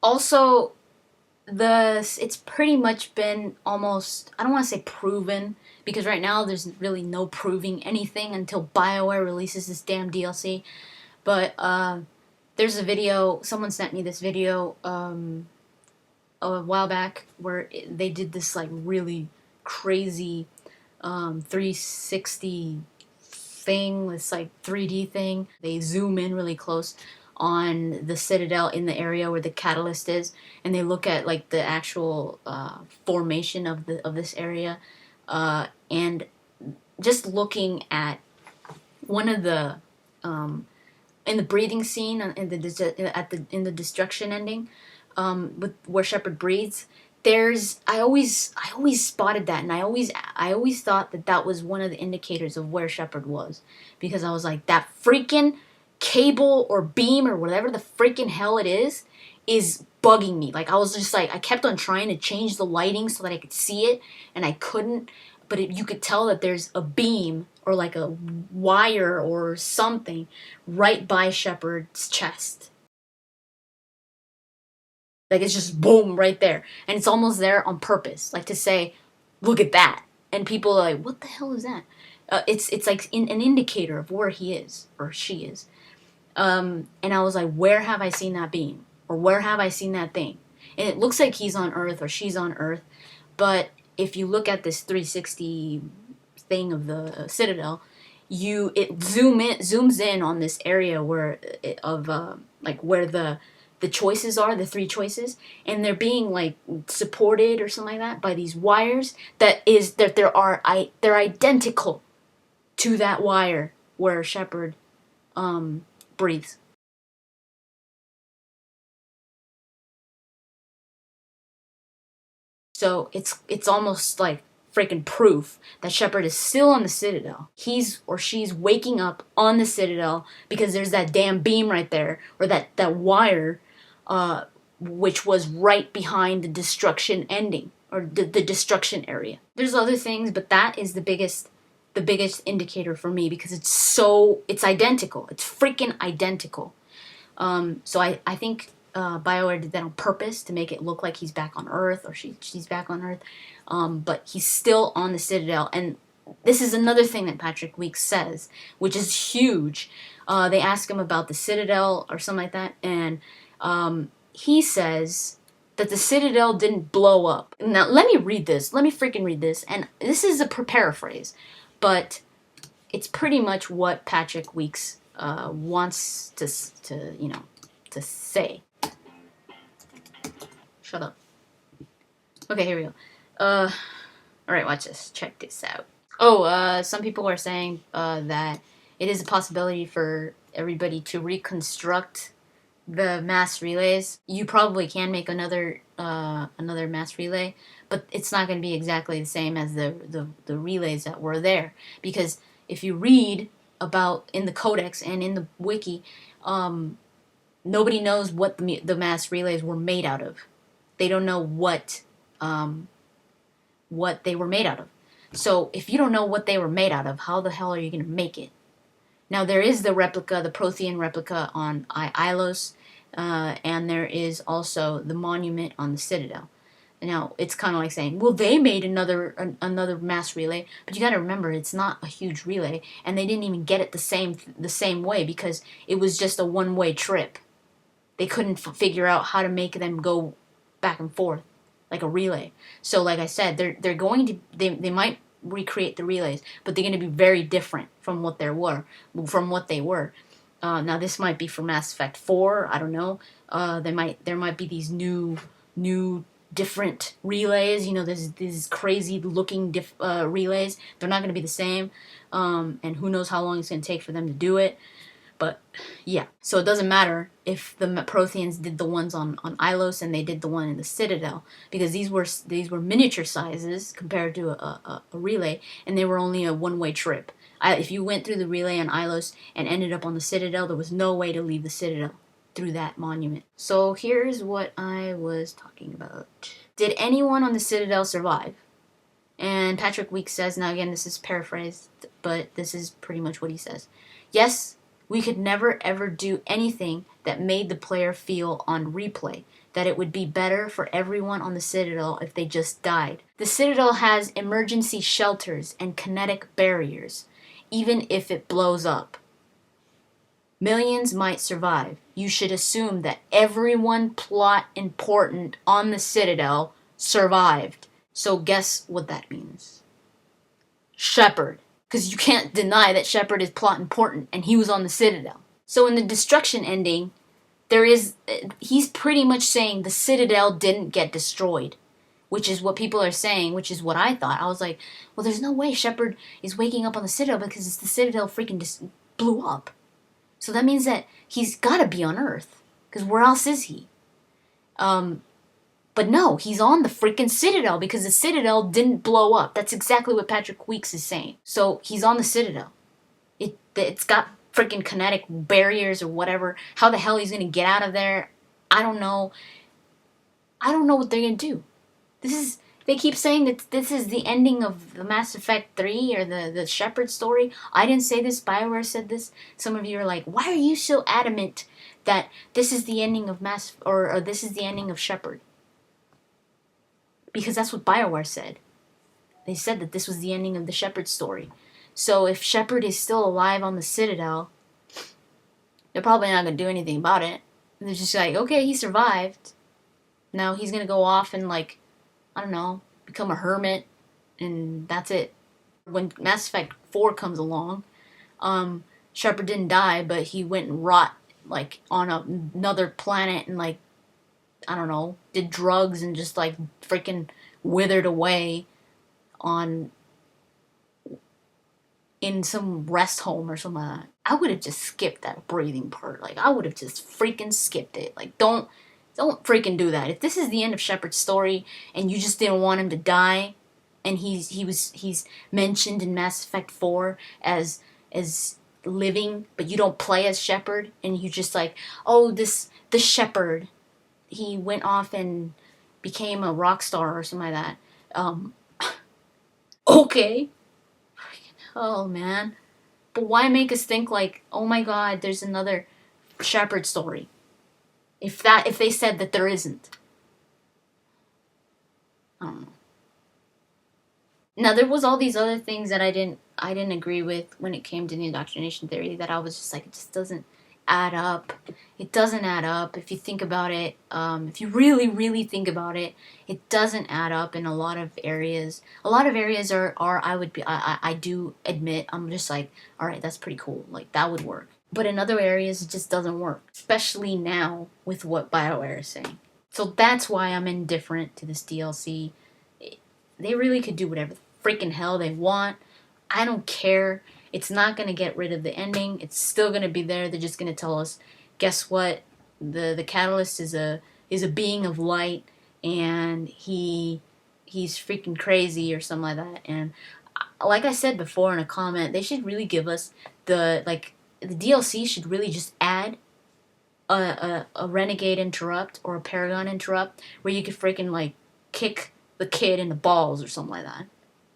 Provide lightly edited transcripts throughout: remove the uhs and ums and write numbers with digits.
Also, it's pretty much been almost, I don't want to say proven, because right now there's really no proving anything until Bioware releases this damn DLC. But there's a video, someone sent me this video a while back where they did this like really crazy 360 thing, this like 3D thing. They zoom in really close on the Citadel in the area where the catalyst is, and they look at like the actual formation of this area, and just looking at one of the in the breathing scene in the destruction ending, with where Shepard breathes. I always spotted that, and I always thought that was one of the indicators of where Shepard was, because I was like, that freaking cable or beam or whatever the freaking hell it is bugging me. Like, I was just like, I kept on trying to change the lighting so that I could see it, and I couldn't. But you could tell that there's a beam or like a wire or something right by Shepard's chest. Like, it's just boom right there. And it's almost there on purpose. Like, to say, look at that. And people are like, what the hell is that? It's like an indicator of where he is or she is. And I was like, where have I seen that beam? Or where have I seen that thing? And it looks like he's on Earth or she's on Earth. But if you look at this 360 thing of the Citadel, it zooms in on this area where where the choices are, the three choices, and they're being like supported or something like that by these wires they're identical to that wire where Shepard breathes. So it's almost like freaking proof that Shepard is still on the Citadel. He's or she's waking up on the Citadel because there's that damn beam right there, or that wire, which was right behind the destruction ending, or the destruction area. There's other things, but that is the biggest indicator for me, because it's identical. It's freaking identical. So I think Bioware did that on purpose to make it look like he's back on Earth, or she's back on Earth, but he's still on the Citadel. And this is another thing that Patrick Weeks says, which is huge. They ask him about the Citadel or something like that, and he says that the Citadel didn't blow up. Now, let me read this. Let me freaking read this. And this is a paraphrase, but it's pretty much what Patrick Weeks wants to say. Shut up. Okay, here we go. Alright, watch this. Check this out. Some people are saying that it is a possibility for everybody to reconstruct the mass relays. You probably can make another mass relay, but it's not going to be exactly the same as the relays that were there, because if you read about in the codex and in the wiki, nobody knows what the mass relays were made out of. They don't know what they were made out of. So if you don't know what they were made out of, how the hell are you going to make it? Now, there is the replica, the Prothean replica on Ilos, and there is also the monument on the Citadel. Now, it's kind of like saying, well, they made another mass relay, but you got to remember, it's not a huge relay, and they didn't even get it the same way, because it was just a one-way trip. They couldn't figure out how to make them go back and forth like a relay. So, like I said, they're going to they might recreate the relays, but they're going to be very different from what they were. Now, this might be for Mass Effect 4. I don't know. There might be these new different relays. You know, there's these crazy looking relays. They're not going to be the same, and who knows how long it's going to take for them to do it. But yeah, so it doesn't matter if the Protheans did the ones on Ilos and they did the one in the Citadel, because these were miniature sizes compared to a relay, and they were only a one-way trip. If you went through the relay on Ilos and ended up on the Citadel, there was no way to leave the Citadel through that monument. So here's what I was talking about. Did anyone on the Citadel survive? And Patrick Weeks says, now again, this is paraphrased, but this is pretty much what he says. Yes, we could never ever do anything that made the player feel on replay, that it would be better for everyone on the Citadel if they just died. The Citadel has emergency shelters and kinetic barriers, even if it blows up. Millions might survive. You should assume that everyone plot important on the Citadel survived. So guess what that means? Shepard. Because you can't deny that Shepard is plot important and he was on the Citadel. So in the destruction ending, he's pretty much saying the Citadel didn't get destroyed, which is what people are saying, which is what I thought. I was like, well, there's no way Shepard is waking up on the Citadel because the Citadel freaking blew up. So that means that he's got to be on Earth, because where else is he? But no, he's on the freaking Citadel because the Citadel didn't blow up. That's exactly what Patrick Weeks is saying. So he's on the Citadel. It's got freaking kinetic barriers or whatever. How the hell he's gonna get out of there? I don't know. I don't know what they're gonna do. They keep saying that this is the ending of the Mass Effect 3 or the Shepard story. I didn't say this. Bioware said this. Some of you are like, why are you so adamant that this is the ending of or this is the ending of Shepard? Because that's what Bioware said. They said that this was the ending of the Shepard story. So if Shepard is still alive on the Citadel, they're probably not going to do anything about it. They're just like, okay, he survived. Now he's going to go off and, like, I don't know, become a hermit, and that's it. When Mass Effect 4 comes along, Shepard didn't die, but he went and rot, like, on another planet and, like, I don't know, did drugs and just, like, freaking withered away in some rest home or something like that. I would have just skipped that breathing part. Like, I would have just freaking skipped it. Like, don't freaking do that. If this is the end of Shepard's story and you just didn't want him to die, and he's mentioned in Mass Effect 4 as living, but you don't play as Shepard, and you just like, oh, the Shepard, he went off and became a rock star or something like that. Okay. Oh, man. But why make us think like, oh my god, there's another Shepard story? If they said that there isn't. I don't know. Now, there was all these other things that I didn't agree with when it came to the indoctrination theory, that I was just like, it just doesn't add up. It doesn't add up if you think about it. If you really, really think about it, it doesn't add up in a lot of areas. A lot of areas I do admit, I'm just like, all right, that's pretty cool. Like, that would work. But in other areas, it just doesn't work. Especially now with what Bioware is saying. So that's why I'm indifferent to this DLC. They really could do whatever the freaking hell they want. I don't care. It's not going to get rid of the ending. It's still going to be there. They're just going to tell us, guess what? The Catalyst is a being of light, and he's freaking crazy or something like that. And like I said before in a comment, they should really give us the DLC should really just add a Renegade Interrupt or a Paragon Interrupt where you could freaking like kick the kid in the balls or something like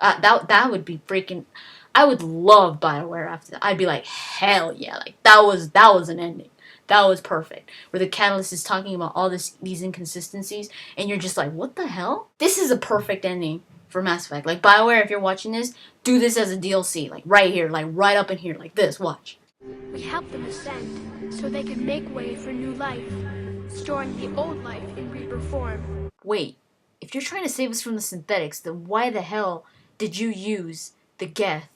that. That would be freaking. I would love Bioware after that. I'd be like, hell yeah, like that was an ending. That was perfect. Where the Catalyst is talking about all these inconsistencies, and you're just like, what the hell? This is a perfect ending for Mass Effect. Like, Bioware, if you're watching this, do this as a DLC, like right here, like right up in here, like this. Watch. We helped them ascend so they could make way for new life, storing the old life in Reaper form. Wait, if you're trying to save us from the synthetics, then why the hell did you use the Geth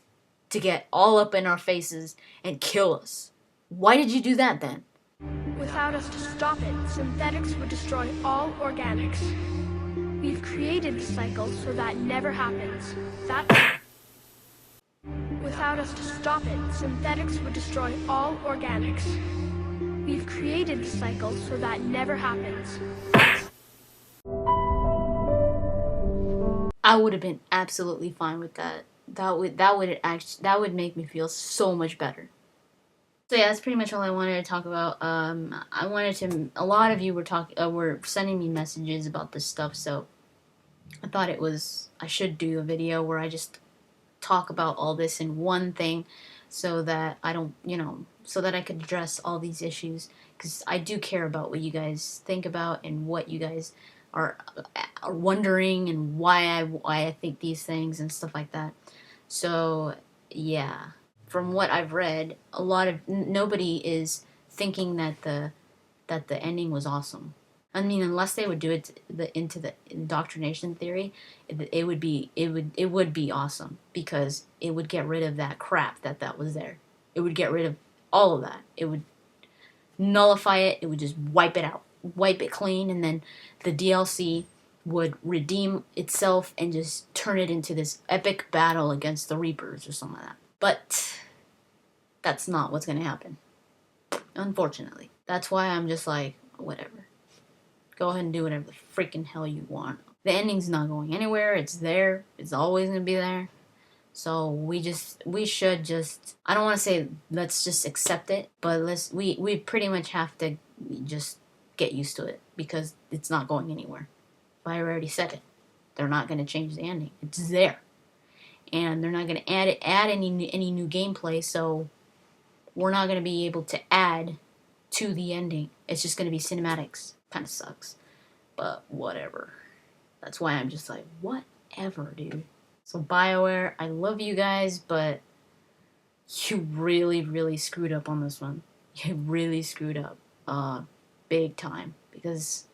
to get all up in our faces and kill us? Why did you do that then? Without us to stop it, synthetics would destroy all organics. We've created the cycle so that never happens. Without us to stop it, synthetics would destroy all organics. We've created the cycle so that never happens. I would have been absolutely fine with that. That would make me feel so much better. So yeah, that's pretty much all I wanted to talk about. A lot of you were sending me messages about this stuff, so I thought I should do a video where I just talk about all this in one thing, so that I don't, so that I could address all these issues, because I do care about what you guys think about and what you guys are wondering and why I think these things and stuff like that. So yeah, from what I've read, a lot of nobody is thinking that the ending was awesome. I mean, unless they would do it into the indoctrination theory, it would be awesome, because it would get rid of that crap that was there. It would get rid of all of that. It would nullify it. It would just wipe it out, wipe it clean, and then the DLC would redeem itself and just turn it into this epic battle against the Reapers or something like that. But that's not what's going to happen, unfortunately. That's why I'm just like, whatever. Go ahead and do whatever the freaking hell you want. The ending's not going anywhere. It's there. It's always going to be there. So we should just, I don't want to say let's just accept it, but we pretty much have to just get used to it, because it's not going anywhere. I already said it. They're not going to change the ending. It's there. And they're not going to add any new gameplay, so we're not going to be able to add to the ending. It's just going to be cinematics. Kind of sucks. But whatever. That's why I'm just like, whatever, dude. So Bioware, I love you guys, but you really, really screwed up on this one. You really screwed up. Big time. Because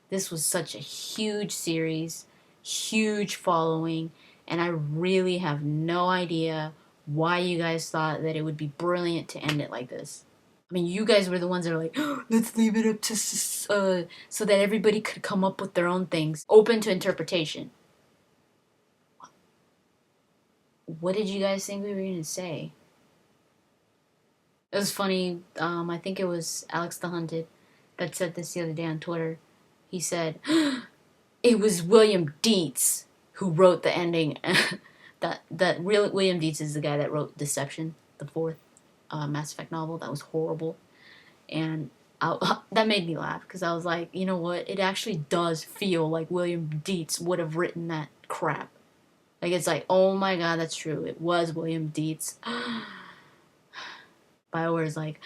this was such a huge series, huge following, and I really have no idea why you guys thought that it would be brilliant to end it like this. I mean, you guys were the ones that are like, oh, let's leave it up to so that everybody could come up with their own things, open to interpretation. What did you guys think we were going to say? It was funny. I think it was Alex the Hunted that said this the other day on Twitter. He said, it was William Dietz who wrote the ending. William Dietz is the guy that wrote Deception, the fourth Mass Effect novel. That was horrible. And that made me laugh, because I was like, you know what? It actually does feel like William Dietz would have written that crap. Like, it's like, oh my god, that's true. It was William Dietz. Bioware's like,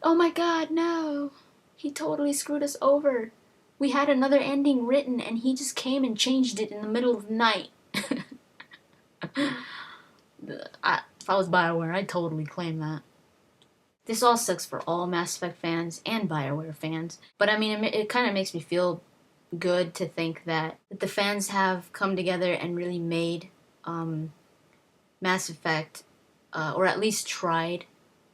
oh my god, no. He totally screwed us over. We had another ending written, and he just came and changed it in the middle of the night. If I was Bioware, I'd totally claim that. This all sucks for all Mass Effect fans and Bioware fans. But I mean, it kind of makes me feel good to think that the fans have come together and really made Mass Effect, or at least tried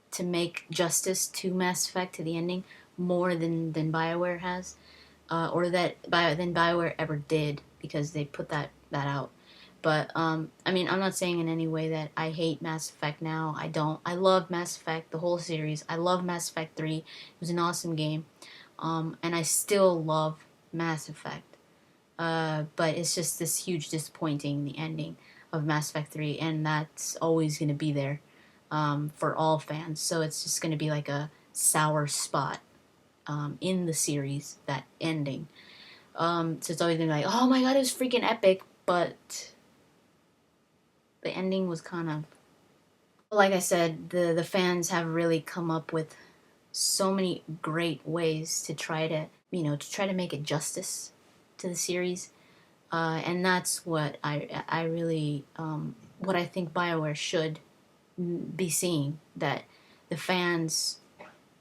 to make justice to Mass Effect, to the ending, more than Bioware has. Or than Bioware ever did, because they put that out. But, I mean, I'm not saying in any way that I hate Mass Effect now. I don't. I love Mass Effect, the whole series. I love Mass Effect 3. It was an awesome game. And I still love Mass Effect. But it's just this huge disappointing, the ending of Mass Effect 3. And that's always going to be there for all fans. So it's just going to be like a sour spot in the series, that ending. So it's always gonna be like, oh my god, it was freaking epic, but the ending was kind of, like I said, the fans have really come up with so many great ways to try to make it justice to the series, and that's what I really what I think Bioware should be seeing, that the fans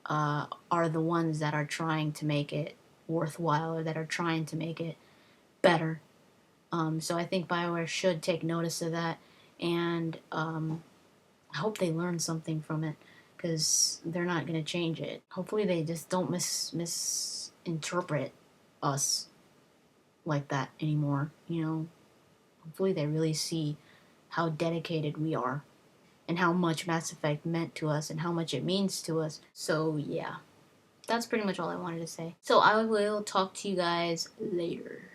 are the ones that are trying to make it worthwhile, or that are trying to make it better. So I think Bioware should take notice of that, and I hope they learn something from it, because they're not going to change it. Hopefully they just don't misinterpret us like that anymore, Hopefully they really see how dedicated we are, and how much Mass Effect meant to us, and how much it means to us. So yeah, that's pretty much all I wanted to say. So I will talk to you guys later.